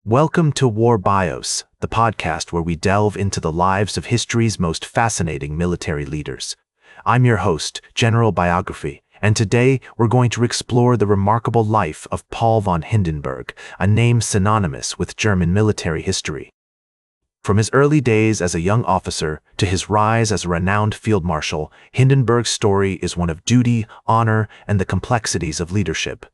Welcome to War Bios, the podcast where we delve into the lives of history's most fascinating military leaders. I'm your host, General Biography, and today we're going to explore the remarkable life of Paul von Hindenburg, a name synonymous with German military history. From his early days as a young officer to his rise as a renowned field marshal, Hindenburg's story is one of duty, honor, and the complexities of leadership.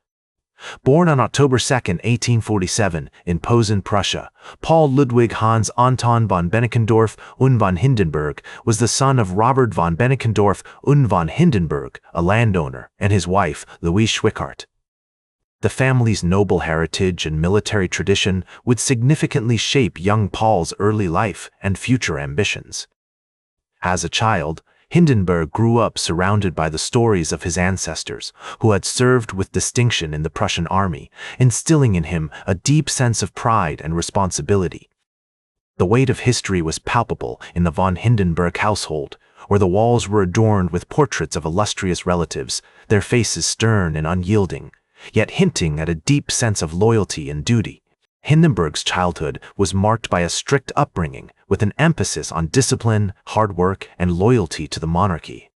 Born on October 2, 1847, in Posen, Prussia, Paul Ludwig Hans Anton von Benckendorff und von Hindenburg was the son of Robert von Benckendorff und von Hindenburg, a landowner, and his wife, Louise Schwickart. The family's noble heritage and military tradition would significantly shape young Paul's early life and future ambitions. As a child, Hindenburg grew up surrounded by the stories of his ancestors, who had served with distinction in the Prussian army, instilling in him a deep sense of pride and responsibility. The weight of history was palpable in the von Hindenburg household, where the walls were adorned with portraits of illustrious relatives, their faces stern and unyielding, yet hinting at a deep sense of loyalty and duty. Hindenburg's childhood was marked by a strict upbringing, with an emphasis on discipline, hard work, and loyalty to the monarchy.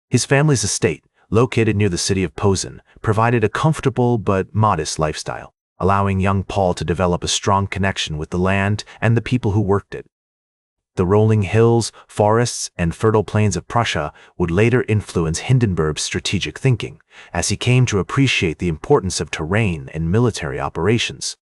His family's estate, located near the city of Posen, provided a comfortable but modest lifestyle, allowing young Paul to develop a strong connection with the land and the people who worked it. The rolling hills, forests, and fertile plains of Prussia would later influence Hindenburg's strategic thinking, as he came to appreciate the importance of terrain and military operations.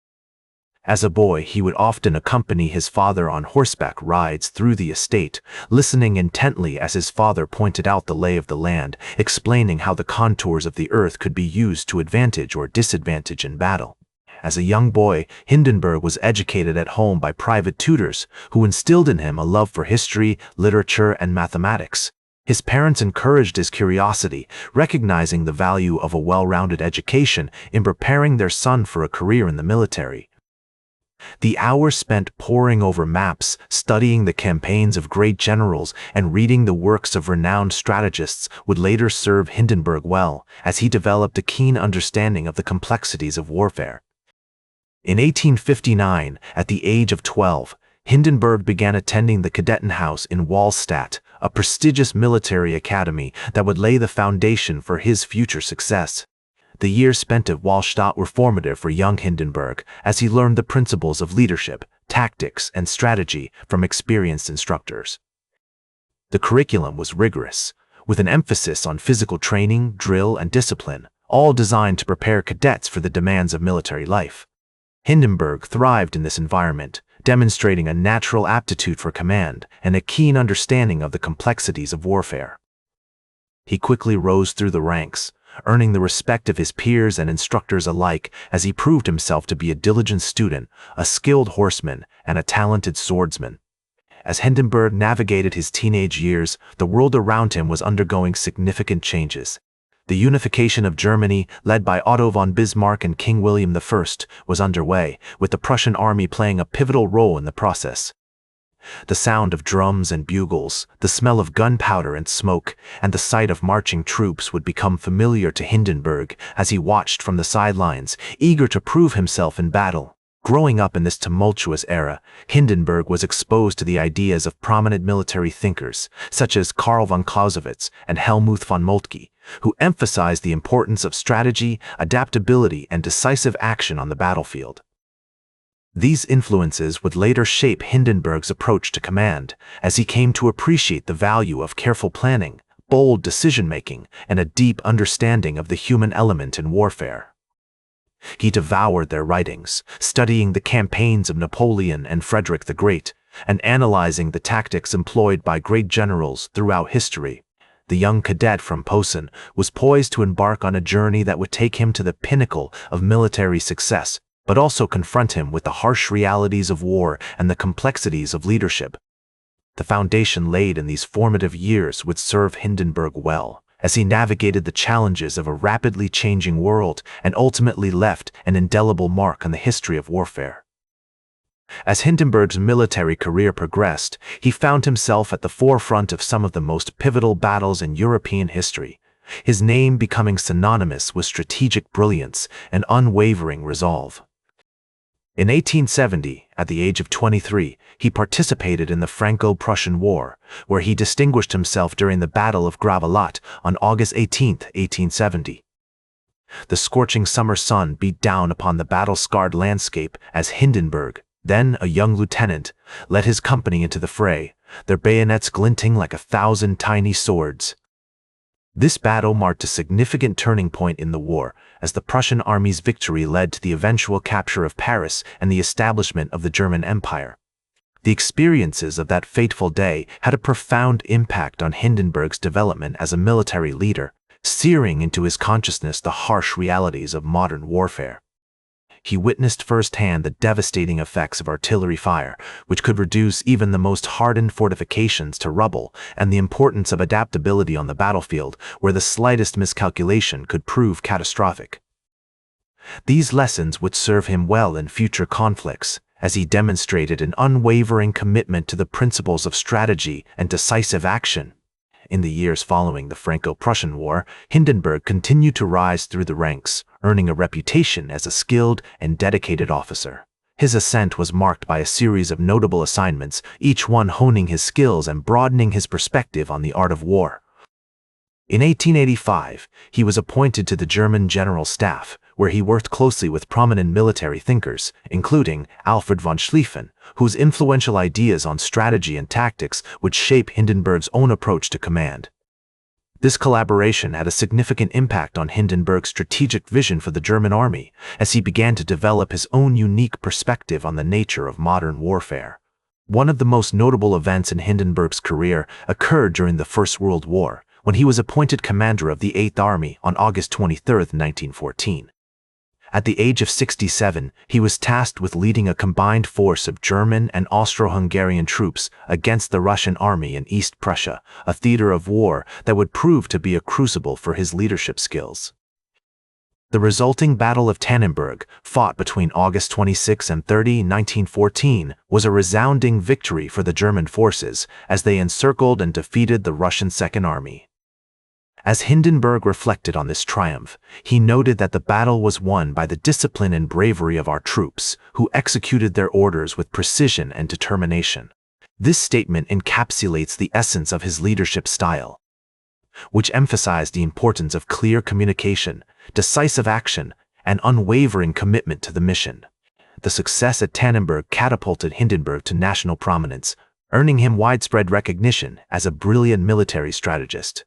As a boy, he would often accompany his father on horseback rides through the estate, listening intently as his father pointed out the lay of the land, explaining how the contours of the earth could be used to advantage or disadvantage in battle. As a young boy, Hindenburg was educated at home by private tutors who instilled in him a love for history, literature, and mathematics. His parents encouraged his curiosity, recognizing the value of a well-rounded education in preparing their son for a career in the military. The hours spent poring over maps, studying the campaigns of great generals, and reading the works of renowned strategists would later serve Hindenburg well, as he developed a keen understanding of the complexities of warfare. In 1859, at the age of 12, Hindenburg began attending the Kadettenhaus in Wallstatt, a prestigious military academy that would lay the foundation for his future success. The years spent at Wallstatt were formative for young Hindenburg, as he learned the principles of leadership, tactics, and strategy from experienced instructors. The curriculum was rigorous, with an emphasis on physical training, drill, and discipline, all designed to prepare cadets for the demands of military life. Hindenburg thrived in this environment, demonstrating a natural aptitude for command and a keen understanding of the complexities of warfare. He quickly rose through the ranks, earning the respect of his peers and instructors alike as he proved himself to be a diligent student, a skilled horseman, and a talented swordsman. As Hindenburg navigated his teenage years, the world around him was undergoing significant changes. The unification of Germany, led by Otto von Bismarck and King William I, was underway, with the Prussian army playing a pivotal role in the process. The sound of drums and bugles, the smell of gunpowder and smoke, and the sight of marching troops would become familiar to Hindenburg as he watched from the sidelines, eager to prove himself in battle. Growing up in this tumultuous era, Hindenburg was exposed to the ideas of prominent military thinkers, such as Karl von Clausewitz and Helmuth von Moltke, who emphasized the importance of strategy, adaptability, and decisive action on the battlefield. These influences would later shape Hindenburg's approach to command, as he came to appreciate the value of careful planning, bold decision-making, and a deep understanding of the human element in warfare. He devoured their writings, studying the campaigns of Napoleon and Frederick the Great, and analyzing the tactics employed by great generals throughout history. The young cadet from Posen was poised to embark on a journey that would take him to the pinnacle of military success, but also confront him with the harsh realities of war and the complexities of leadership. The foundation laid in these formative years would serve Hindenburg well, as he navigated the challenges of a rapidly changing world and ultimately left an indelible mark on the history of warfare. As Hindenburg's military career progressed, he found himself at the forefront of some of the most pivotal battles in European history, his name becoming synonymous with strategic brilliance and unwavering resolve. In 1870, at the age of 23, he participated in the Franco-Prussian War, where he distinguished himself during the Battle of Gravelotte on August 18, 1870. The scorching summer sun beat down upon the battle-scarred landscape as Hindenburg, then a young lieutenant, led his company into the fray, their bayonets glinting like 1,000 tiny swords. This battle marked a significant turning point in the war, as the Prussian army's victory led to the eventual capture of Paris and the establishment of the German Empire. The experiences of that fateful day had a profound impact on Hindenburg's development as a military leader, searing into his consciousness the harsh realities of modern warfare. He witnessed firsthand the devastating effects of artillery fire, which could reduce even the most hardened fortifications to rubble, and the importance of adaptability on the battlefield, where the slightest miscalculation could prove catastrophic. These lessons would serve him well in future conflicts, as he demonstrated an unwavering commitment to the principles of strategy and decisive action. In the years following the Franco-Prussian War, Hindenburg continued to rise through the ranks, earning a reputation as a skilled and dedicated officer. His ascent was marked by a series of notable assignments, each one honing his skills and broadening his perspective on the art of war. In 1885, he was appointed to the German General Staff, where he worked closely with prominent military thinkers, including Alfred von Schlieffen, whose influential ideas on strategy and tactics would shape Hindenburg's own approach to command. This collaboration had a significant impact on Hindenburg's strategic vision for the German army, as he began to develop his own unique perspective on the nature of modern warfare. One of the most notable events in Hindenburg's career occurred during the First World War, when he was appointed commander of the 8th Army on August 23, 1914. At the age of 67, he was tasked with leading a combined force of German and Austro-Hungarian troops against the Russian army in East Prussia, a theater of war that would prove to be a crucible for his leadership skills. The resulting Battle of Tannenberg, fought between August 26 and 30, 1914, was a resounding victory for the German forces as they encircled and defeated the Russian Second Army. As Hindenburg reflected on this triumph, he noted that the battle was won by the discipline and bravery of our troops, who executed their orders with precision and determination. This statement encapsulates the essence of his leadership style, which emphasized the importance of clear communication, decisive action, and unwavering commitment to the mission. The success at Tannenberg catapulted Hindenburg to national prominence, earning him widespread recognition as a brilliant military strategist.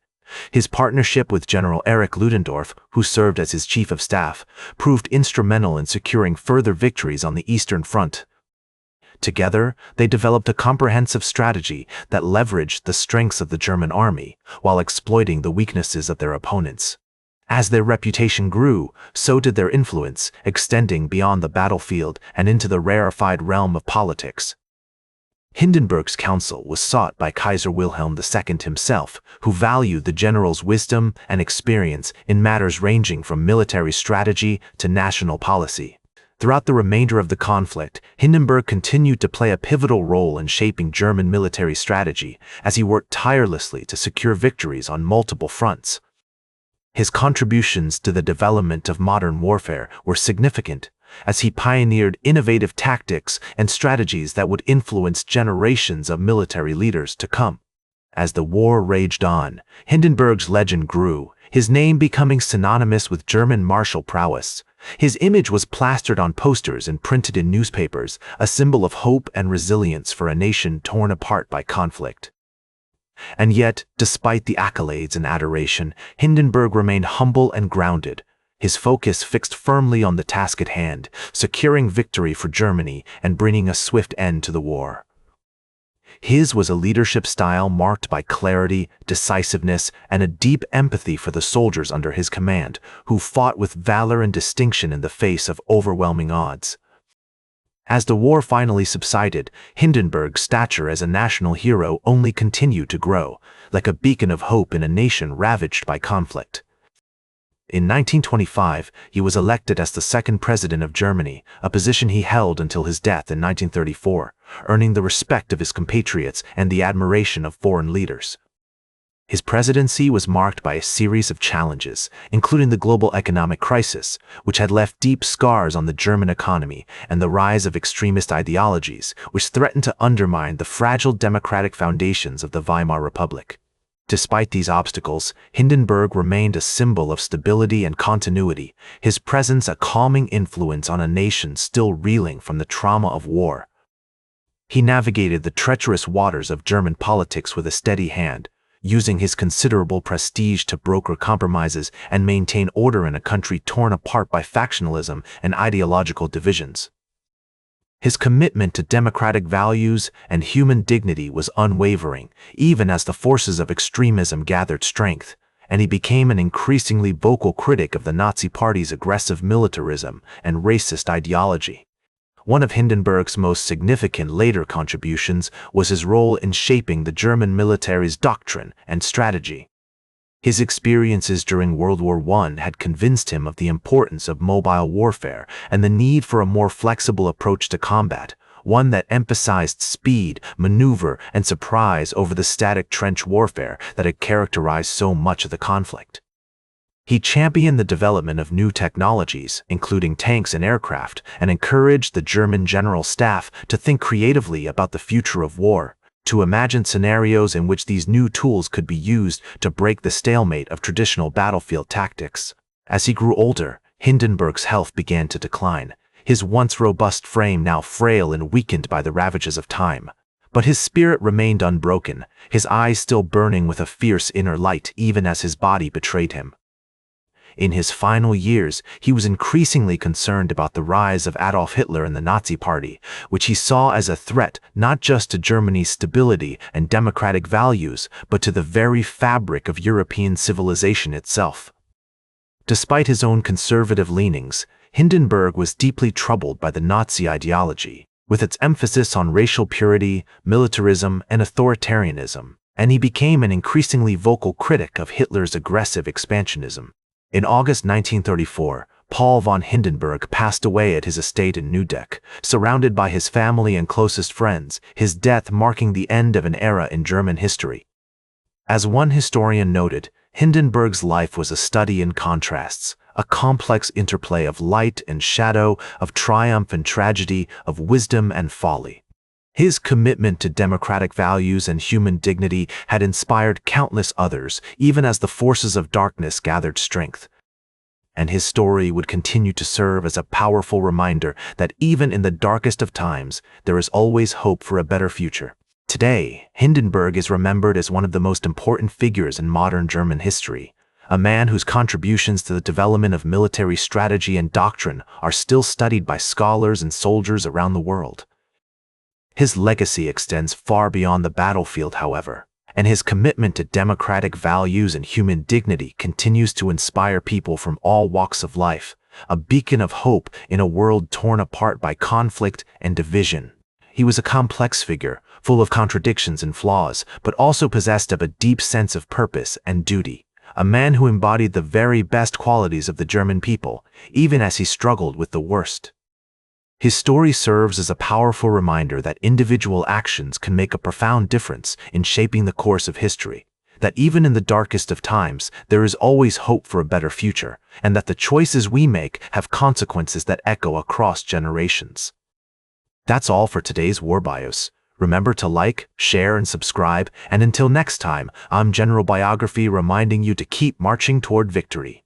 His partnership with General Erich Ludendorff, who served as his chief of staff, proved instrumental in securing further victories on the Eastern Front. Together, they developed a comprehensive strategy that leveraged the strengths of the German army while exploiting the weaknesses of their opponents. As their reputation grew, so did their influence, extending beyond the battlefield and into the rarefied realm of politics. Hindenburg's counsel was sought by Kaiser Wilhelm II himself, who valued the general's wisdom and experience in matters ranging from military strategy to national policy. Throughout the remainder of the conflict, Hindenburg continued to play a pivotal role in shaping German military strategy as he worked tirelessly to secure victories on multiple fronts. His contributions to the development of modern warfare were significant, as he pioneered innovative tactics and strategies that would influence generations of military leaders to come. As the war raged on, Hindenburg's legend grew, his name becoming synonymous with German martial prowess. His image was plastered on posters and printed in newspapers, a symbol of hope and resilience for a nation torn apart by conflict. And yet, despite the accolades and adoration, Hindenburg remained humble and grounded, his focus fixed firmly on the task at hand, securing victory for Germany and bringing a swift end to the war. His was a leadership style marked by clarity, decisiveness, and a deep empathy for the soldiers under his command, who fought with valor and distinction in the face of overwhelming odds. As the war finally subsided, Hindenburg's stature as a national hero only continued to grow, like a beacon of hope in a nation ravaged by conflict. In 1925, he was elected as the second president of Germany, a position he held until his death in 1934, earning the respect of his compatriots and the admiration of foreign leaders. His presidency was marked by a series of challenges, including the global economic crisis, which had left deep scars on the German economy, and the rise of extremist ideologies, which threatened to undermine the fragile democratic foundations of the Weimar Republic. Despite these obstacles, Hindenburg remained a symbol of stability and continuity, his presence a calming influence on a nation still reeling from the trauma of war. He navigated the treacherous waters of German politics with a steady hand, using his considerable prestige to broker compromises and maintain order in a country torn apart by factionalism and ideological divisions. His commitment to democratic values and human dignity was unwavering, even as the forces of extremism gathered strength, and he became an increasingly vocal critic of the Nazi Party's aggressive militarism and racist ideology. One of Hindenburg's most significant later contributions was his role in shaping the German military's doctrine and strategy. His experiences during World War I had convinced him of the importance of mobile warfare and the need for a more flexible approach to combat, one that emphasized speed, maneuver, and surprise over the static trench warfare that had characterized so much of the conflict. He championed the development of new technologies, including tanks and aircraft, and encouraged the German general staff to think creatively about the future of war, to imagine scenarios in which these new tools could be used to break the stalemate of traditional battlefield tactics. As he grew older, Hindenburg's health began to decline, his once robust frame now frail and weakened by the ravages of time. But his spirit remained unbroken, his eyes still burning with a fierce inner light even as his body betrayed him. In his final years, he was increasingly concerned about the rise of Adolf Hitler and the Nazi Party, which he saw as a threat not just to Germany's stability and democratic values, but to the very fabric of European civilization itself. Despite his own conservative leanings, Hindenburg was deeply troubled by the Nazi ideology, with its emphasis on racial purity, militarism, and authoritarianism, and he became an increasingly vocal critic of Hitler's aggressive expansionism. In August 1934, Paul von Hindenburg passed away at his estate in Neudeck, surrounded by his family and closest friends, his death marking the end of an era in German history. As one historian noted, Hindenburg's life was a study in contrasts, a complex interplay of light and shadow, of triumph and tragedy, of wisdom and folly. His commitment to democratic values and human dignity had inspired countless others, even as the forces of darkness gathered strength. And his story would continue to serve as a powerful reminder that even in the darkest of times, there is always hope for a better future. Today, Hindenburg is remembered as one of the most important figures in modern German history, a man whose contributions to the development of military strategy and doctrine are still studied by scholars and soldiers around the world. His legacy extends far beyond the battlefield, however, and his commitment to democratic values and human dignity continues to inspire people from all walks of life, a beacon of hope in a world torn apart by conflict and division. He was a complex figure, full of contradictions and flaws, but also possessed of a deep sense of purpose and duty, a man who embodied the very best qualities of the German people, even as he struggled with the worst. His story serves as a powerful reminder that individual actions can make a profound difference in shaping the course of history, that even in the darkest of times, there is always hope for a better future, and that the choices we make have consequences that echo across generations. That's all for today's War Bios. Remember to like, share, and subscribe, and until next time, I'm General Biography reminding you to keep marching toward victory.